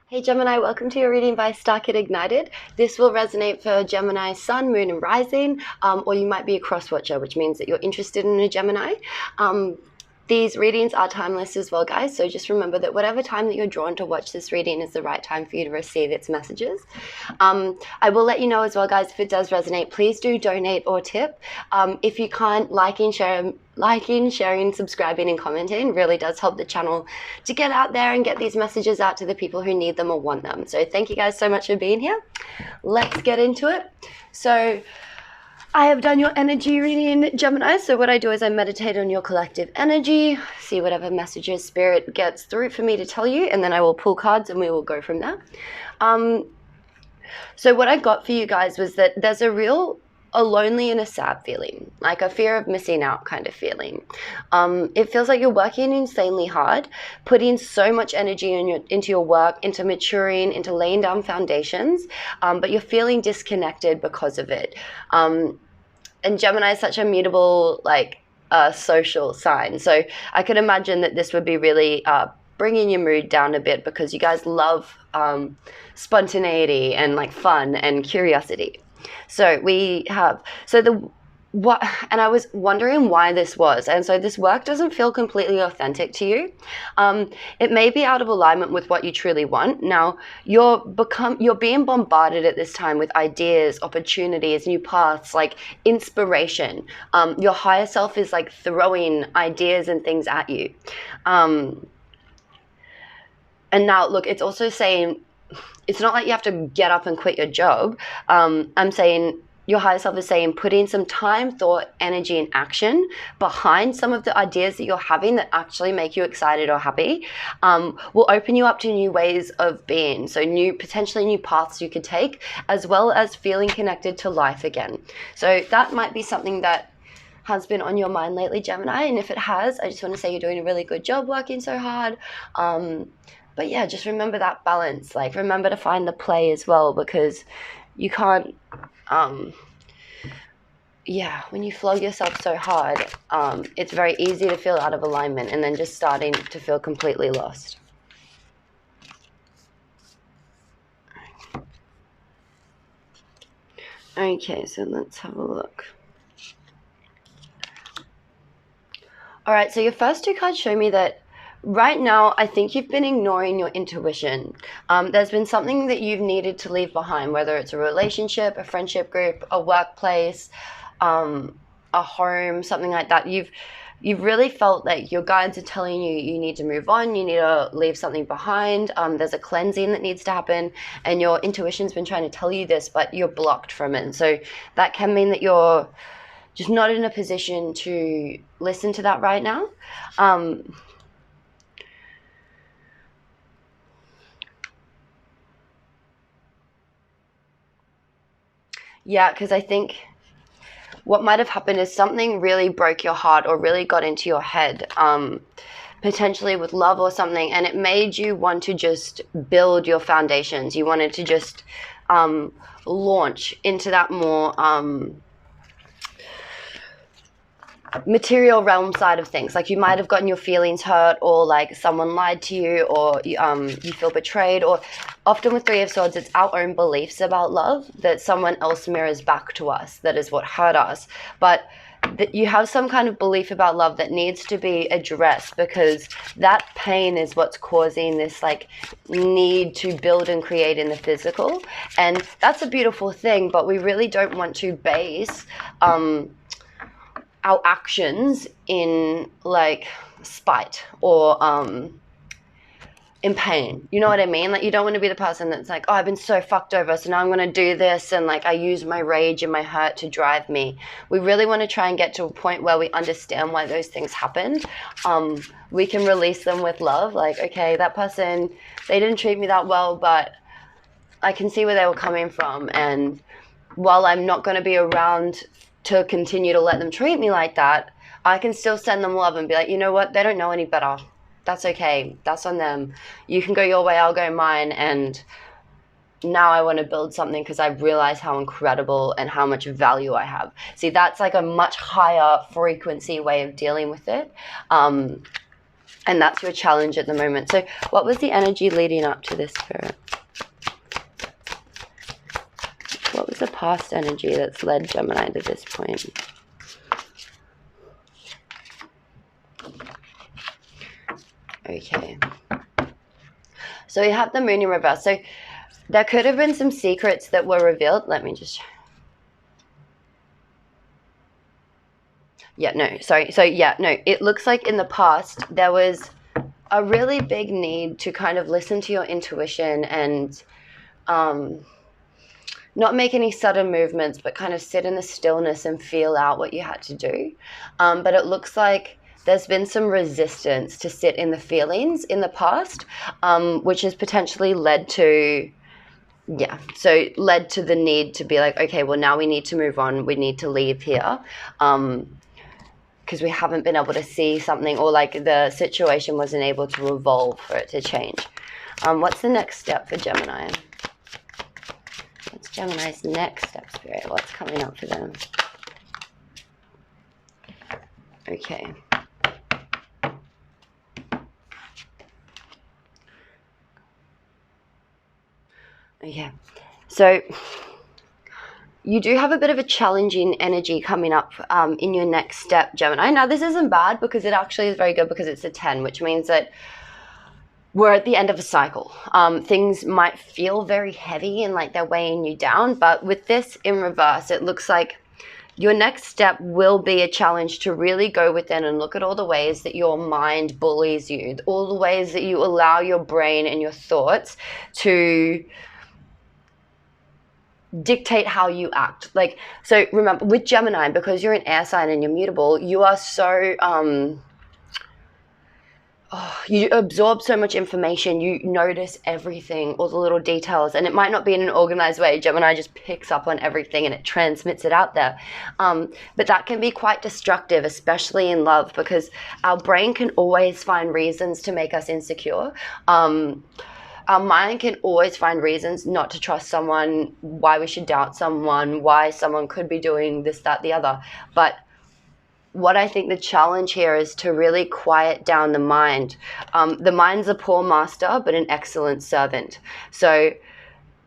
Hey Gemini, welcome to your reading by Starkidignited. This will resonate for Gemini Sun, Moon and Rising, or you might be a cross-watcher, which means that you're interested in a Gemini. These readings are timeless as well, guys, so just remember that whatever time that you're drawn to watch this reading is the right time for you to receive its messages. I will let you know as well, guys, if it does resonate, please do donate or tip. If you can't, liking, sharing, subscribing and commenting really does help the channel to get out there and get these messages out to the people who need them or want them. So thank you guys so much for being here. Let's get into it. So I have done your energy reading, Gemini. So what I do is I meditate on your collective energy, see whatever messages Spirit gets through for me to tell you, and then I will pull cards and we will go from there. So what I got for you guys was that there's a lonely and a sad feeling, like a fear of missing out kind of feeling. It feels like you're working insanely hard, putting so much energy into your work, into maturing, into laying down foundations, but you're feeling disconnected because of it. And Gemini is such a mutable, social sign. So I could imagine that this would be really bringing your mood down a bit because you guys love spontaneity and fun and curiosity. So and I was wondering why this was. And so this work doesn't feel completely authentic to you. It may be out of alignment with what you truly want. Now, you're being bombarded at this time with ideas, opportunities, new paths, inspiration. Your higher self is throwing ideas and things at you. And now, look, it's also saying, it's not like you have to get up and quit your job. I'm saying your higher self is saying putting some time, thought, energy, and action behind some of the ideas that you're having that actually make you excited or happy will open you up to new ways of being. So potentially new paths you could take, as well as feeling connected to life again. So that might be something that has been on your mind lately, Gemini. And if it has, I just want to say you're doing a really good job working so hard. But yeah, just remember that balance. Remember to find the play as well, because you can't, when you flog yourself so hard, it's very easy to feel out of alignment and then just starting to feel completely lost. Okay, so let's have a look. All right, so your first two cards show me that right now, I think you've been ignoring your intuition. There's been something that you've needed to leave behind, whether it's a relationship, a friendship group, a workplace, a home, something like that. You've really felt like your guides are telling you you need to move on, you need to leave something behind. There's a cleansing that needs to happen, and your intuition's been trying to tell you this, but you're blocked from it. So that can mean that you're just not in a position to listen to that right now. Yeah, because I think what might have happened is something really broke your heart or really got into your head, potentially with love or something, and it made you want to just build your foundations. You wanted to just launch into that more material realm side of things. You might have gotten your feelings hurt, or someone lied to you, or you feel betrayed, or often with Three of Swords, it's our own beliefs about love that someone else mirrors back to us. That is what hurt us. But you have some kind of belief about love that needs to be addressed, because that pain is what's causing this need to build and create in the physical. And that's a beautiful thing, but we really don't want to base our actions in spite or in pain. You know what I mean? You don't want to be the person that's oh, I've been so fucked over, so now I'm going to do this, and I use my rage and my hurt to drive me. We really want to try and get to a point where we understand why those things happened. We can release them with love. Okay, that person, they didn't treat me that well, but I can see where they were coming from, and while I'm not going to be around to continue to let them treat me like that, I can still send them love and be you know what, they don't know any better. That's okay. That's on them. You can go your way, I'll go mine. And now I want to build something because I realize how incredible and how much value I have. See, that's a much higher frequency way of dealing with it. And that's your challenge at the moment. So what was the energy leading up to this, Spirit? What was the past energy that's led Gemini to this point? Okay. So we have the moon in reverse. So there could have been some secrets that were revealed. Let me just... Yeah, no, sorry. So yeah, no, it looks like in the past there was a really big need to kind of listen to your intuition and not make any sudden movements, but kind of sit in the stillness and feel out what you had to do. But it looks like there's been some resistance to sit in the feelings in the past, which has potentially led to, led to the need to be like, okay, well, now we need to move on. We need to leave here. Because we haven't been able to see something, or like the situation wasn't able to evolve for it to change. What's the next step for Gemini? What's Gemini's next step, Spirit? What's coming up for them? Okay. Okay. So you do have a bit of a challenging energy coming up in your next step, Gemini. Now, this isn't bad because it actually is very good because it's a 10, which means that we're at the end of a cycle. Things might feel very heavy and like they're weighing you down, but with this in reverse, it looks like your next step will be a challenge to really go within and look at all the ways that your mind bullies you, all the ways that you allow your brain and your thoughts to dictate how you act. Like, so remember with Gemini, because you're an air sign and you're mutable, you are so you absorb so much information, you notice everything, all the little details, and it might not be in an organized way. Gemini just picks up on everything and it transmits it out there. But that can be quite destructive, especially in love, because our brain can always find reasons to make us insecure. Our mind can always find reasons not to trust someone, why we should doubt someone, why someone could be doing this, that, the other. But what I think the challenge here is to really quiet down the mind. The mind's a poor master, but an excellent servant. So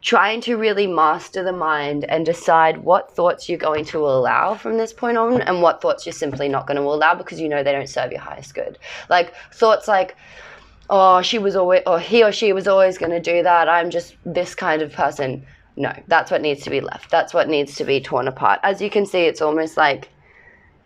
trying to really master the mind and decide what thoughts you're going to allow from this point on and what thoughts you're simply not going to allow because you know they don't serve your highest good. Like thoughts like, oh, she was always, or he or she was always going to do that. I'm just this kind of person. No, that's what needs to be left. That's what needs to be torn apart. As you can see, it's almost like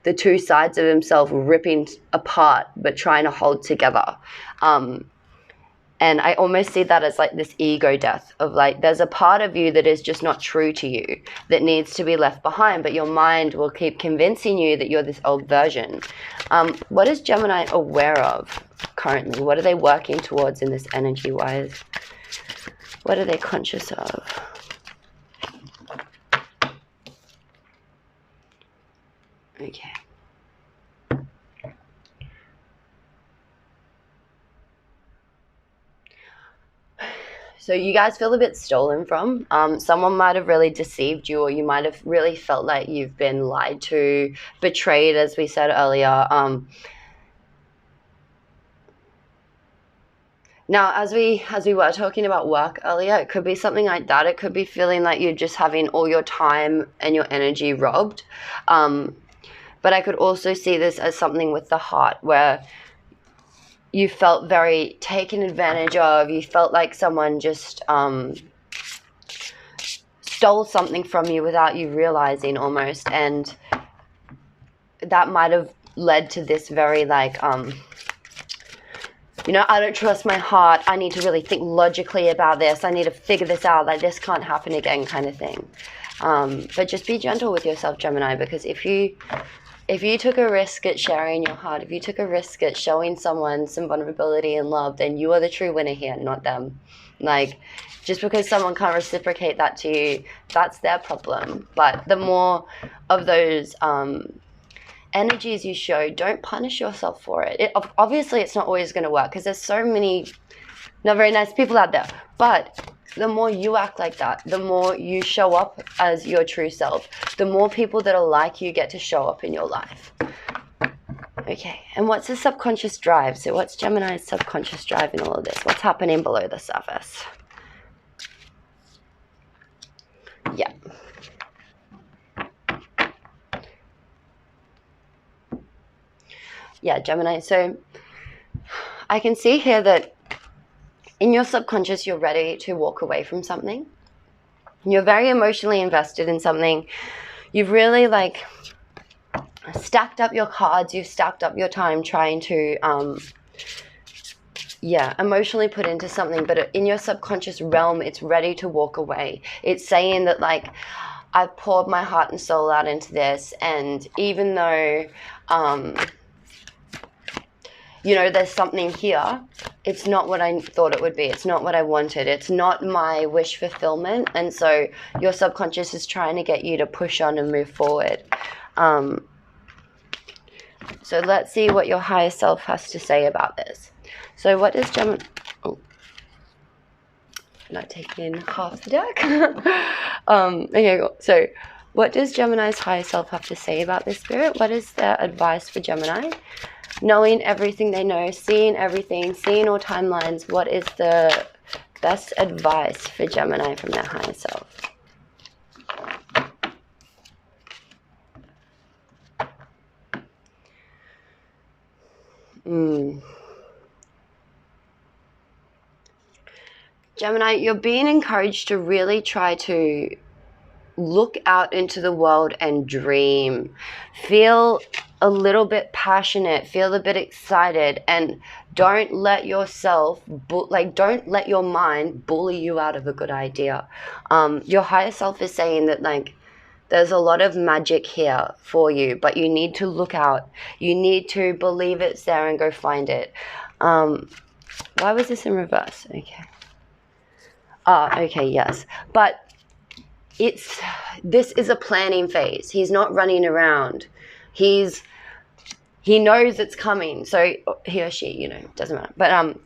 the two sides of himself ripping apart, but trying to hold together. And I almost see that as like this ego death of like, there's a part of you that is just not true to you that needs to be left behind, but your mind will keep convincing you that you're this old version. What is Gemini aware of currently? What are they working towards in this energy-wise? What are they conscious of? Okay. So you guys feel a bit stolen from. Someone might have really deceived you, or you might have really felt like you've been lied to, betrayed, as we said earlier. Now, as we were talking about work earlier, it could be something like that. It could be feeling like you're just having all your time and your energy robbed. But I could also see this as something with the heart, where you felt very taken advantage of. You felt like someone just stole something from you without you realizing almost. And that might have led to this very like, you know, I don't trust my heart. I need to really think logically about this. I need to figure this out. Like this can't happen again kind of thing. But just be gentle with yourself, Gemini, because if you took a risk at sharing your heart, if you took a risk at showing someone some vulnerability and love, then you are the true winner here, not them. Like, just because someone can't reciprocate that to you, that's their problem. But the more of those energies you show, don't punish yourself for it. Obviously, it's not always going to work because there's so many not very nice people out there. But the more you act like that, the more you show up as your true self, the more people that are like you get to show up in your life. Okay, and what's the subconscious drive? So what's Gemini's subconscious drive in all of this? What's happening below the surface? Yeah. Yeah, Gemini. So I can see here that in your subconscious, you're ready to walk away from something. You're very emotionally invested in something. You've really like stacked up your cards. You've stacked up your time trying to, emotionally put into something. But in your subconscious realm, it's ready to walk away. It's saying that like, I've poured my heart and soul out into this. And even though, you know, there's something here, it's not what I thought it would be. It's not what I wanted. It's not my wish fulfillment. And so your subconscious is trying to get you to push on and move forward. So let's see what your higher self has to say about this. So what does Gemini... Oh, not taking half the deck. Okay, cool. So what does Gemini's higher self have to say about this, Spirit? What is their advice for Gemini? Knowing everything they know, seeing everything, seeing all timelines, what is the best advice for Gemini from their higher self? Gemini, you're being encouraged to really try to look out into the world and dream. Feel a little bit passionate, feel a bit excited, and don't let yourself, don't let your mind bully you out of a good idea. Your higher self is saying that like, there's a lot of magic here for you, but you need to look out. You need to believe it's there and go find it. Why was this in reverse? Okay. Okay, yes. But this is a planning phase. He's not running around. He knows it's coming. So he or she, you know, doesn't matter. But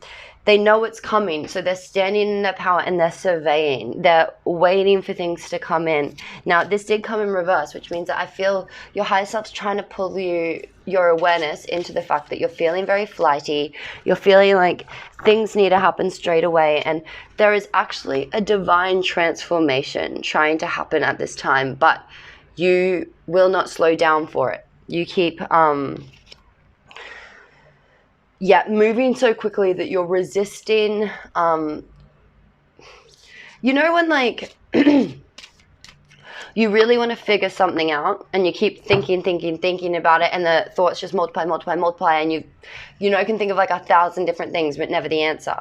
they know it's coming. So they're standing in their power and they're surveying. They're waiting for things to come in. Now, this did come in reverse, which means that I feel your higher self's trying to pull your awareness into the fact that you're feeling very flighty. You're feeling like things need to happen straight away. And there is actually a divine transformation trying to happen at this time, but you will not slow down for it. You keep... moving so quickly that you're resisting, you know, when like you really want to figure something out and you keep thinking about it and the thoughts just multiply and you know, can think of like 1,000 different things but never the answer.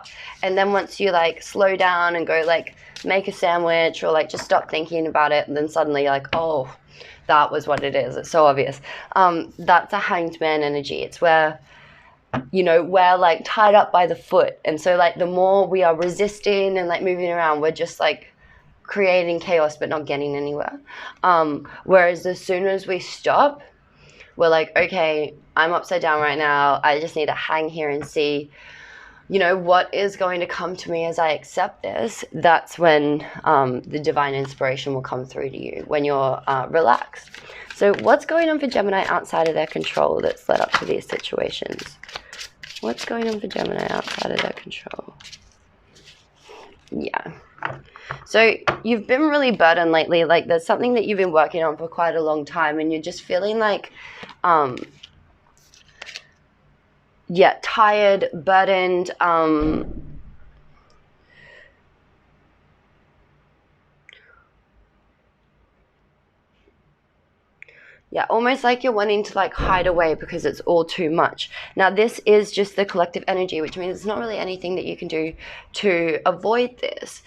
And then once you like slow down and go like make a sandwich or like just stop thinking about it, and then suddenly you're like, oh, that was what it is. It's so obvious. That's a hanged man energy. It's where, you know, we're like tied up by the foot, and so like the more we are resisting and like moving around, we're just like creating chaos but not getting anywhere. Whereas as soon as we stop, we're like, okay, I'm upside down right now, I just need to hang here and see, you know, what is going to come to me as I accept this. That's when the divine inspiration will come through to you, when you're relaxed. So what's going on for Gemini outside of their control that's led up to these situations? What's going on for Gemini outside of their control? Yeah. So you've been really burdened lately. Like there's something that you've been working on for quite a long time and you're just feeling like, tired, burdened, almost like you're wanting to like hide away because it's all too much. Now this is just the collective energy, which means it's not really anything that you can do to avoid this.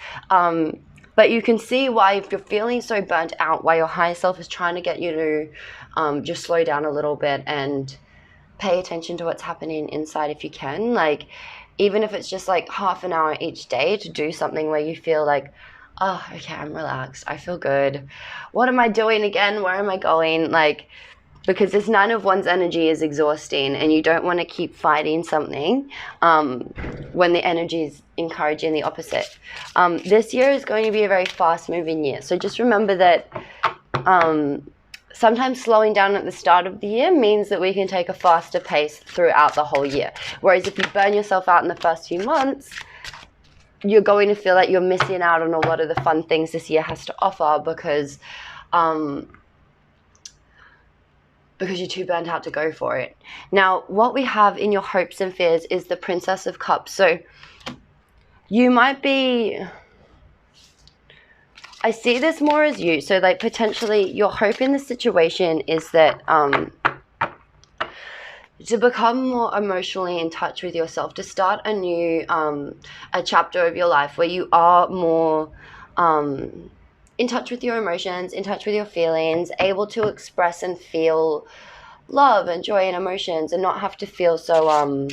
But you can see why, if you're feeling so burnt out, why your higher self is trying to get you to just slow down a little bit and pay attention to what's happening inside if you can. Like, even if it's just like half an hour each day to do something where you feel like, oh, okay, I'm relaxed, I feel good. What am I doing again? Where am I going? Like, because this 9 of Wands energy is exhausting and you don't want to keep fighting something when the energy is encouraging the opposite. This year is going to be a very fast moving year. So just remember that sometimes slowing down at the start of the year means that we can take a faster pace throughout the whole year. Whereas if you burn yourself out in the first few months, you're going to feel like you're missing out on a lot of the fun things this year has to offer because you're too burnt out to go for it. Now, what we have in your hopes and fears is the Princess of Cups. So you might be, I see this more as you. So like potentially your hope in the situation is that to become more emotionally in touch with yourself, to start a new a chapter of your life where you are more in touch with your emotions, in touch with your feelings, able to express and feel love and joy and emotions, and not have to feel so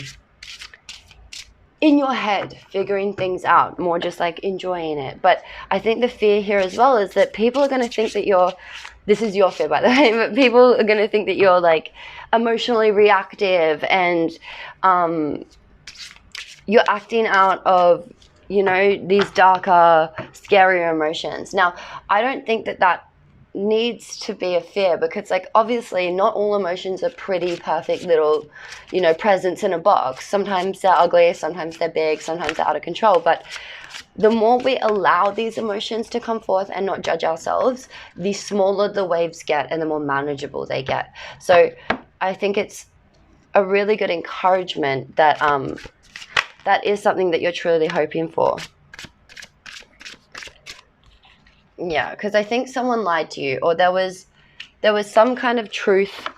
in your head figuring things out, more just like enjoying it. But I think the fear here as well is that people are going to think that you're, this is your fear by the way, but people are going to think that you're like emotionally reactive and you're acting out of, you know, these darker, scarier emotions. Now, I don't think that that needs to be a fear, because like obviously not all emotions are pretty perfect little, you know, presents in a box. Sometimes they're ugly, sometimes they're big, sometimes they're out of control. But the more we allow these emotions to come forth and not judge ourselves, the smaller the waves get and the more manageable they get. So I think it's a really good encouragement that that is something that you're truly hoping for. Yeah, because I think someone lied to you, or there was some kind of truth,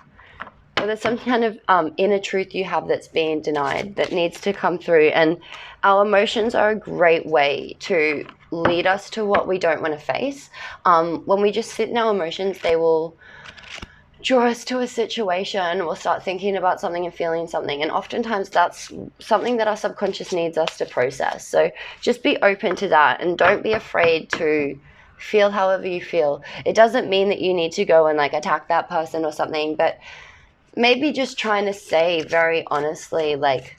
or there's some kind of inner truth you have that's being denied that needs to come through. And our emotions are a great way to lead us to what we don't want to face. When we just sit in our emotions, they will draw us to a situation. We'll start thinking about something and feeling something, and oftentimes that's something that our subconscious needs us to process. So just be open to that, and don't be afraid to feel however you feel. It doesn't mean that you need to go and like attack that person or something, but maybe just trying to say very honestly, like,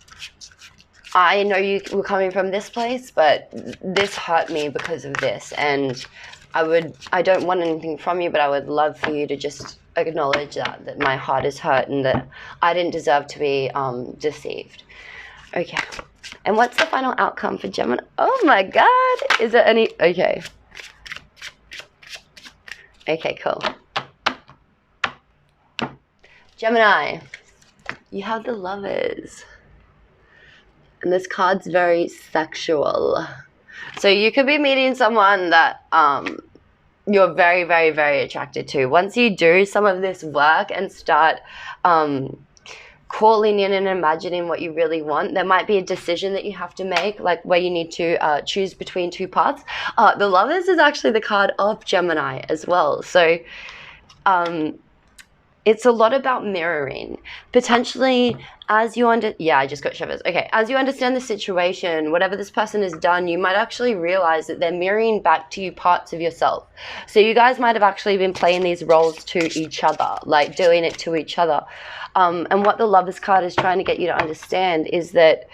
I know you were coming from this place, but this hurt me because of this, and I don't want anything from you, but I would love for you to just acknowledge that my heart is hurt and that I didn't deserve to be deceived. Okay, and what's the final outcome for Gemini? Oh my God, is there any? Okay, cool. Gemini, you have the Lovers. And this card's very sexual. So you could be meeting someone that you're very, very, very attracted to. Once you do some of this work and start calling in and imagining what you really want, there might be a decision that you have to make, like where you need to choose between two paths. The Lovers is actually the card of Gemini as well. So it's a lot about mirroring. Potentially, as you I just got shivers. Okay, as you understand the situation, whatever this person has done, you might actually realize that they're mirroring back to you parts of yourself. So you guys might have actually been playing these roles to each other, like doing it to each other. And what the Lovers card is trying to get you to understand is that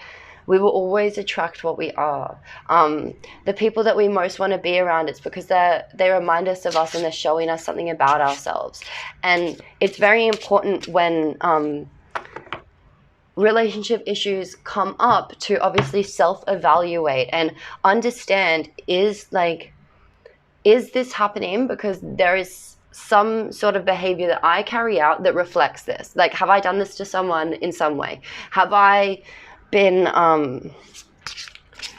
we will always attract what we are. The people that we most want to be around, it's because they remind us of us and they're showing us something about ourselves. And it's very important when relationship issues come up to obviously self-evaluate and understand, is this happening because there is some sort of behavior that I carry out that reflects this? Like, have I done this to someone in some way? Have I been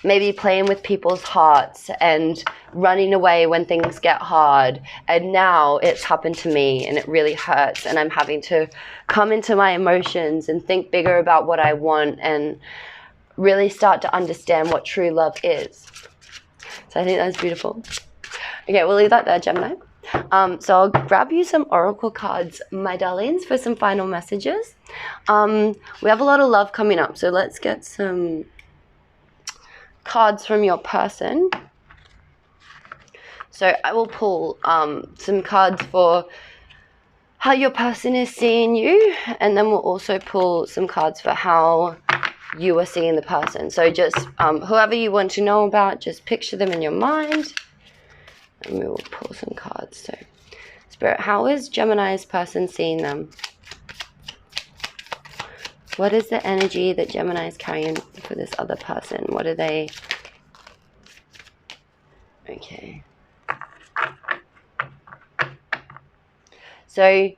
maybe playing with people's hearts and running away when things get hard, and now it's happened to me and it really hurts, and I'm having to come into my emotions and think bigger about what I want and really start to understand what true love is. So I think that's beautiful. Okay, we'll leave that there, Gemini. So I'll grab you some oracle cards, my darlings, for some final messages. We have a lot of love coming up, so let's get some cards from your person. So I will pull some cards for how your person is seeing you, and then we'll also pull some cards for how you are seeing the person. So just whoever you want to know about, just picture them in your mind. And we will pull some cards. So Spirit, how is Gemini's person seeing them? What is the energy that Gemini is carrying for this other person? What are they? Okay. So,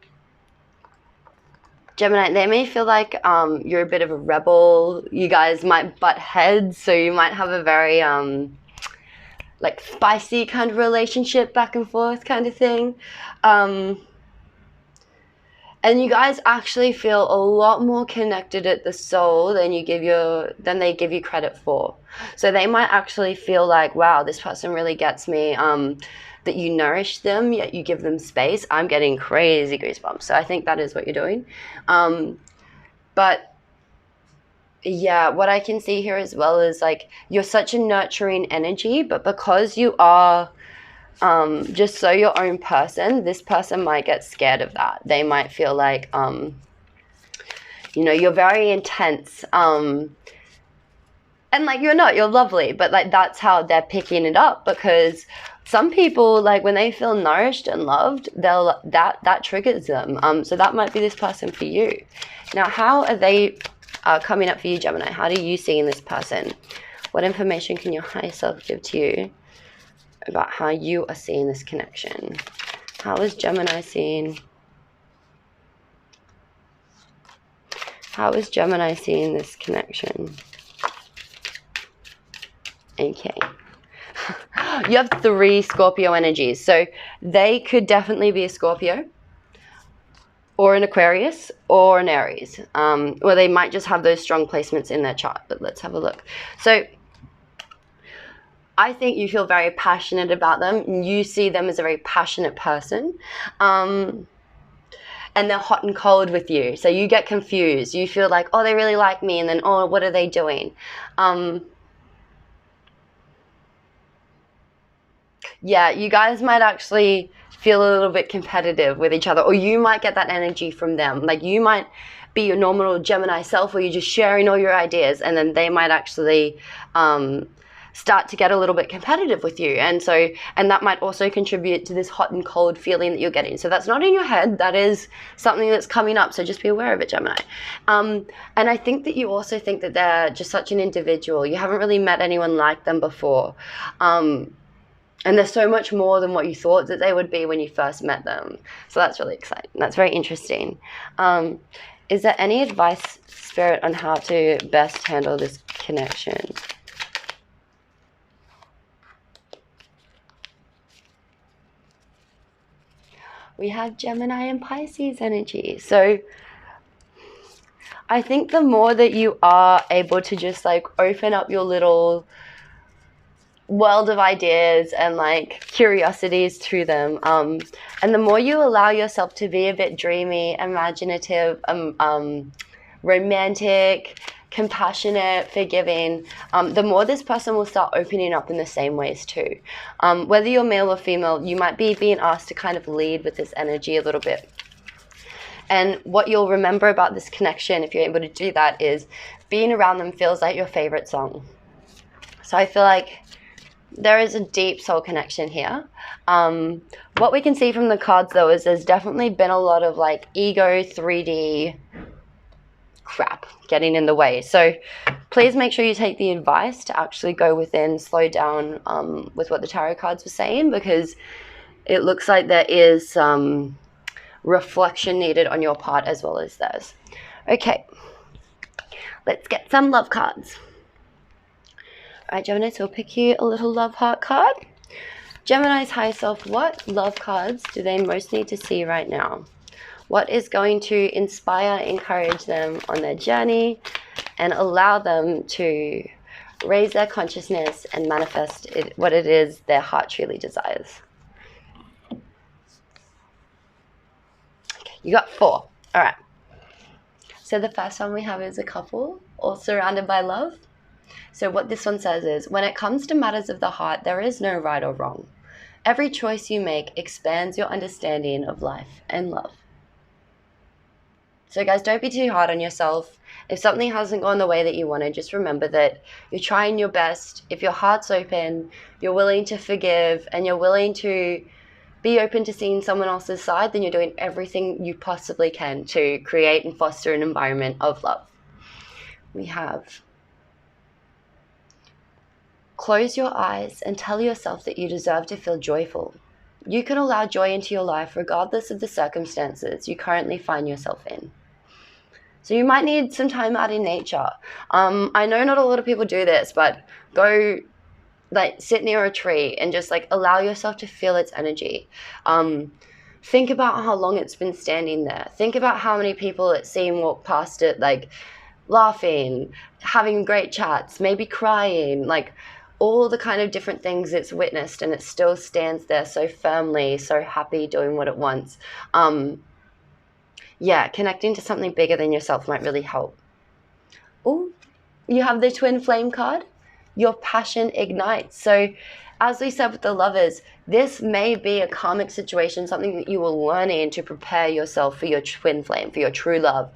Gemini, they may feel like you're a bit of a rebel. You guys might butt heads, so you might have a very like spicy kind of relationship, back and forth kind of thing. And you guys actually feel a lot more connected at the soul than they give you credit for. So they might actually feel like, wow, this person really gets me. That you nourish them, yet you give them space. I'm getting crazy goosebumps. So I think that is what you're doing. But yeah, what I can see here as well is like you're such a nurturing energy, but because you are just so your own person, this person might get scared of that. They might feel like, you're very intense. And like, you're lovely, but like, that's how they're picking it up, because some people, like when they feel nourished and loved, that triggers them. So that might be this person for you. Now, how are they coming up for you, Gemini? How do you see in this person? What information can your higher self give to you about how you are seeing this connection? How is Gemini seeing? How is Gemini seeing this connection? Okay. You have 3 Scorpio energies. So they could definitely be a Scorpio or an Aquarius or an Aries. Or they might just have those strong placements in their chart. But let's have a look. So I think you feel very passionate about them. You see them as a very passionate person. And they're hot and cold with you. So you get confused. You feel like, oh, they really like me. And then, oh, what are they doing? Yeah, you guys might actually feel a little bit competitive with each other, or you might get that energy from them. Like you might be your normal Gemini self where you're just sharing all your ideas, and then they might actually start to get a little bit competitive with you. And that might also contribute to this hot and cold feeling that you're getting. So that's not in your head. That is something that's coming up. So just be aware of it, Gemini. And I think that you also think that they're just such an individual. You haven't really met anyone like them before. And they're so much more than what you thought that they would be when you first met them. So that's really exciting. That's very interesting. Is there any advice, Spirit, on how to best handle this connection? We have Gemini and Pisces energy. So I think the more that you are able to just like open up your little world of ideas and like curiosities to them, and the more you allow yourself to be a bit dreamy, imaginative, romantic, compassionate, forgiving, the more this person will start opening up in the same ways too. Whether you're male or female, you might be being asked to kind of lead with this energy a little bit. And what you'll remember about this connection, if you're able to do that, is being around them feels like your favorite song. So I feel like there is a deep soul connection here. What we can see from the cards, though, is there's definitely been a lot of like ego 3D crap getting in the way. So please make sure you take the advice to actually go within, slow down with what the tarot cards were saying, because it looks like there is some reflection needed on your part as well as theirs. Okay, let's get some love cards. All right, Gemini, so we'll pick you a little love heart card. Gemini's higher self, what love cards do they most need to see right now? What is going to inspire, encourage them on their journey and allow them to raise their consciousness and manifest what it is their heart truly desires? Okay, you got 4. All right. So the first one we have is a couple all surrounded by love. So what this one says is, when it comes to matters of the heart, there is no right or wrong. Every choice you make expands your understanding of life and love. So guys, don't be too hard on yourself. If something hasn't gone the way that you wanted, just remember that you're trying your best. If your heart's open, you're willing to forgive, and you're willing to be open to seeing someone else's side, then you're doing everything you possibly can to create and foster an environment of love. We have close your eyes and tell yourself that you deserve to feel joyful. You can allow joy into your life regardless of the circumstances you currently find yourself in. So you might need some time out in nature. I know not a lot of people do this, but go sit near a tree and just allow yourself to feel its energy. Think about how long it's been standing there. Think about how many people it's seen walk past it, laughing, having great chats, maybe crying, all the kind of different things it's witnessed, and it still stands there so firmly, so happy, doing what it wants. Connecting to something bigger than yourself might really help. Oh, you have the twin flame card. Your passion ignites. So as we said with the Lovers, this may be a karmic situation, something that you will learn in to prepare yourself for your twin flame, for your true love.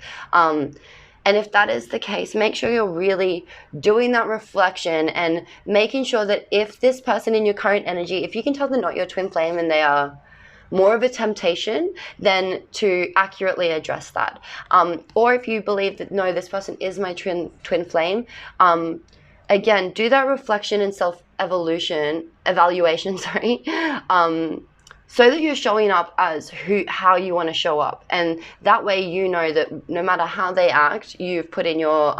And if that is the case, make sure you're really doing that reflection and making sure that if this person in your current energy, if you can tell they're not your twin flame and they are more of a temptation, then to accurately address that. Or if you believe that, no, this person is my twin flame, again, do that reflection and evaluation, so that you're showing up as how you want to show up. And that way you know that no matter how they act, you've put in your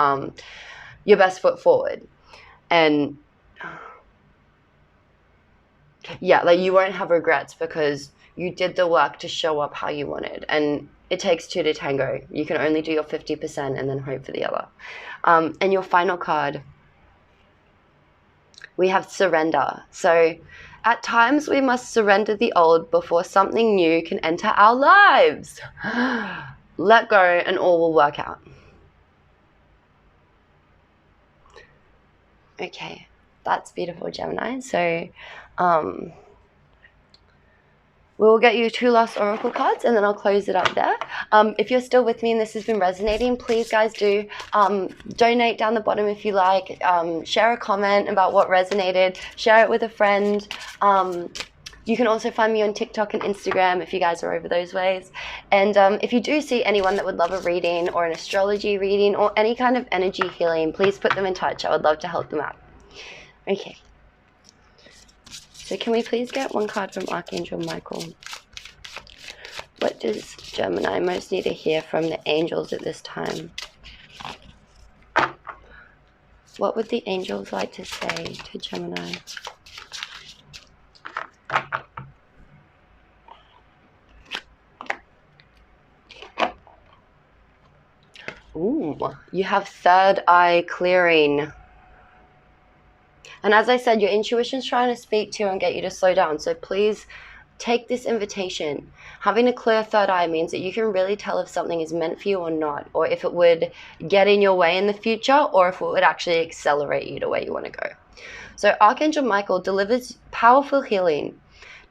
best foot forward. And you won't have regrets because you did the work to show up how you wanted. And it takes two to tango. You can only do your 50% and then hope for the other. And your final card, we have surrender. So at times we must surrender the old before something new can enter our lives. Let go and all will work out. Okay, that's beautiful, Gemini. So we'll get you 2 last oracle cards and then I'll close it up there. If you're still with me and this has been resonating, please guys do donate down the bottom if you like. Share a comment about what resonated. Share it with a friend. You can also find me on TikTok and Instagram if you guys are over those ways. And if you do see anyone that would love a reading or an astrology reading or any kind of energy healing, please put them in touch. I would love to help them out. Okay. So can we please get 1 card from Archangel Michael? What does Gemini most need to hear from the angels at this time? What would the angels like to say to Gemini? Ooh, you have third eye clearing. And as I said, your intuition's trying to speak to you and get you to slow down. So please take this invitation. Having a clear third eye means that you can really tell if something is meant for you or not, or if it would get in your way in the future, or if it would actually accelerate you to where you want to go. So Archangel Michael delivers powerful healing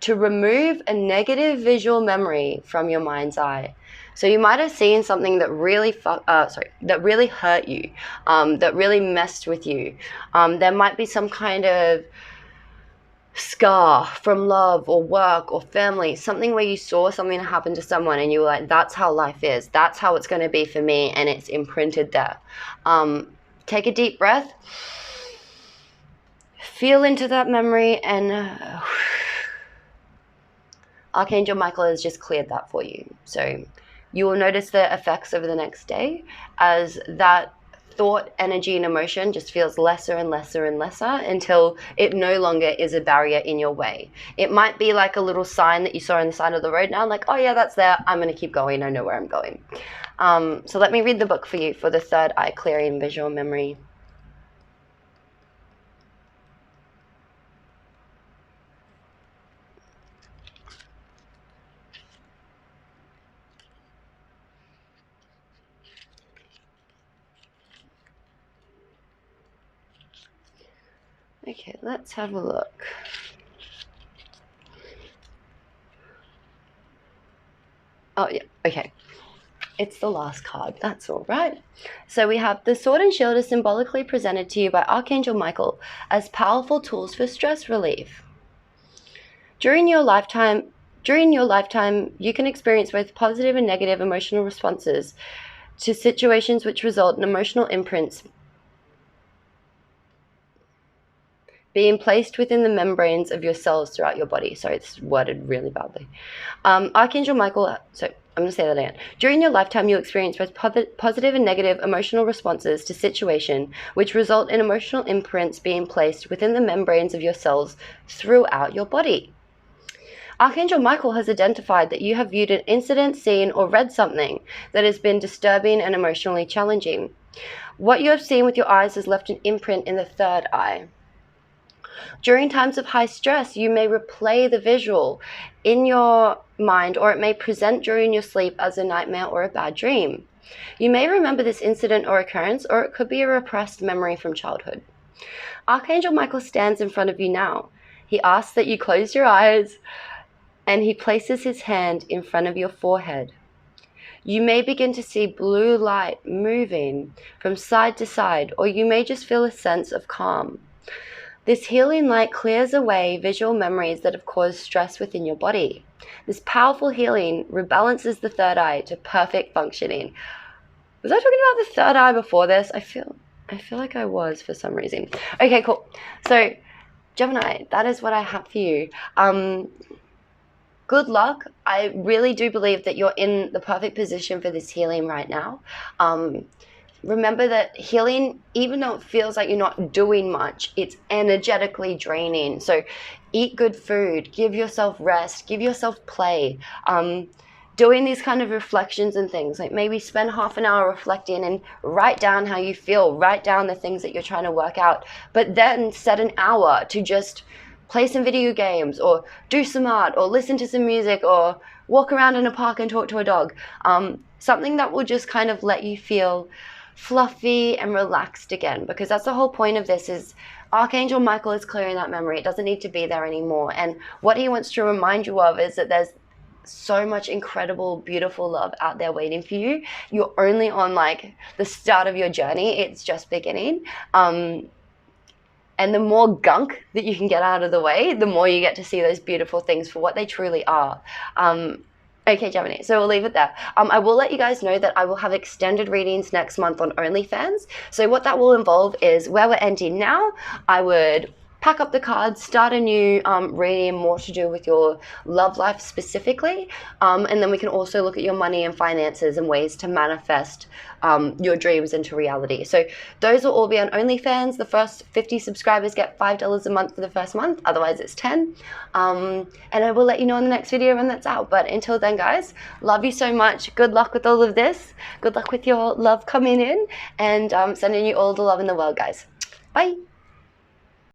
to remove a negative visual memory from your mind's eye. So you might have seen something that really hurt you, that really messed with you. There might be some kind of scar from love or work or family, something where you saw something happen to someone and you were like, that's how life is. That's how it's going to be for me, and it's imprinted there. Take a deep breath. Feel into that memory, and Archangel Michael has just cleared that for you. So you will notice the effects over the next day as that thought, energy, and emotion just feels lesser and lesser and lesser until it no longer is a barrier in your way. It might be like a little sign that you saw on the side of the road now, like, oh yeah, that's there. I'm going to keep going. I know where I'm going. So let me read the book for you for the third eye clearing visual memory. Okay, let's have a look. Oh, yeah, okay. It's the last card, that's all right. So we have the sword and shield is symbolically presented to you by Archangel Michael as powerful tools for stress relief. During your lifetime, During your lifetime, you can experience both positive and negative emotional responses to situations which result in emotional imprints being placed within the membranes of your cells throughout your body. Sorry, it's worded really badly. Archangel Michael, so I'm going to say that again. During your lifetime, you'll experience both positive and negative emotional responses to situation, which result in emotional imprints being placed within the membranes of your cells throughout your body. Archangel Michael has identified that you have viewed an incident, seen, or read something that has been disturbing and emotionally challenging. What you have seen with your eyes has left an imprint in the third eye. During times of high stress, you may replay the visual in your mind, or it may present during your sleep as a nightmare or a bad dream. You may remember this incident or occurrence, or it could be a repressed memory from childhood. Archangel Michael stands in front of you now. He asks that you close your eyes, and he places his hand in front of your forehead. You may begin to see blue light moving from side to side, or you may just feel a sense of calm. This healing light clears away visual memories that have caused stress within your body. This powerful healing rebalances the third eye to perfect functioning. Was I talking about the third eye before this? I feel like I was for some reason. Okay, cool. So, Gemini, that is what I have for you. Good luck. I really do believe that you're in the perfect position for this healing right now. Remember that healing, even though it feels like you're not doing much, it's energetically draining. So eat good food, give yourself rest, give yourself play. Doing these kind of reflections and things, like maybe spend half an hour reflecting and write down how you feel, write down the things that you're trying to work out, but then set an hour to just play some video games or do some art or listen to some music or walk around in a park and talk to a dog. Something that will just kind of let you feel fluffy and relaxed again, because that's the whole point of this. Is Archangel Michael is clearing that memory. It doesn't need to be there anymore, and what he wants to remind you of is that there's so much incredible, beautiful love out there waiting for you. You're only on like the start of your journey. It's just beginning. And the more gunk that you can get out of the way, the more you get to see those beautiful things for what they truly are. Okay, Gemini, so we'll leave it there. I will let you guys know that I will have extended readings next month on OnlyFans. So what that will involve is, where we're ending now, I would pack up the cards, start a new reading more to do with your love life specifically. And then we can also look at your money and finances and ways to manifest your dreams into reality. So those will all be on OnlyFans. The first 50 subscribers get $5 a month for the first month. Otherwise it's 10. And I will let you know in the next video when that's out. But until then, guys, love you so much. Good luck with all of this. Good luck with your love coming in. And sending you all the love in the world, guys. Bye.